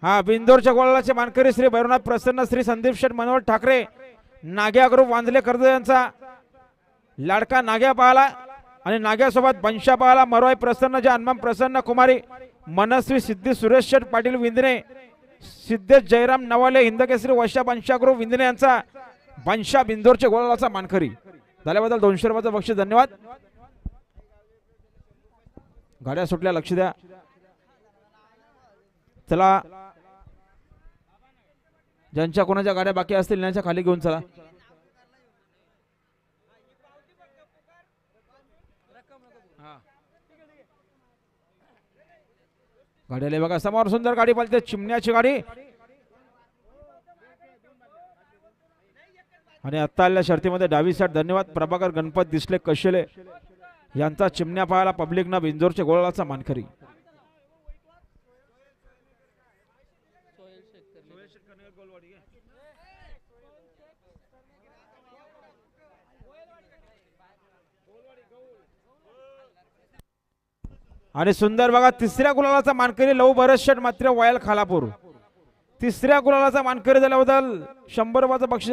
हा बिंदोरच्या गोळाचे मानकरी श्री भैरवनाथ प्रसन्न श्री संदीप शेठ मनोहर ठाकरे नाग्या ग्रुप वांजले कर्ज यांचा लाडका नाग्या पाहला आणि नाग्यासोबत बनशा पाहला मरवाई प्रसन्न जे हनुमान प्रसन्न कुमारी मनस्वी सिद्धी सुरेश शेठ पाटील विंदणे सिद्धेश जयराम नवाले हिंदकेसरी वैशा बनशा ग्रुप विंदणे यांचा बनशा बिंदोरच्या गोळाचा मानकरी झाल्याबद्दल 200 रुपयाचं बक्षीस धन्यवाद. गाड्या सुटल्या लक्ष द्या. चला ज्यांच्या कोणाच्या गाड्या बाकी असतील त्यांच्या खाली घेऊन चला. गाड्याला बघा समोर सुंदर गाडी पळते चिमण्याची गाडी आणि आता आलेल्या शर्तीमध्ये डावी साईड धन्यवाद प्रभाकर गणपत दिसले कशेले यांचा चिमण्या पाहायला पब्लिक ना बिंदोरच्या गोळाचा मानकरी. आणि सुंदर बघा तिसऱ्या गुलालाचा मानकरी लव भरत शेठ मात्र वयल खालापूर तिसऱ्या गुलालाचा मानकरी झाल्याबद्दल 100 रुपयाचं बक्षीस.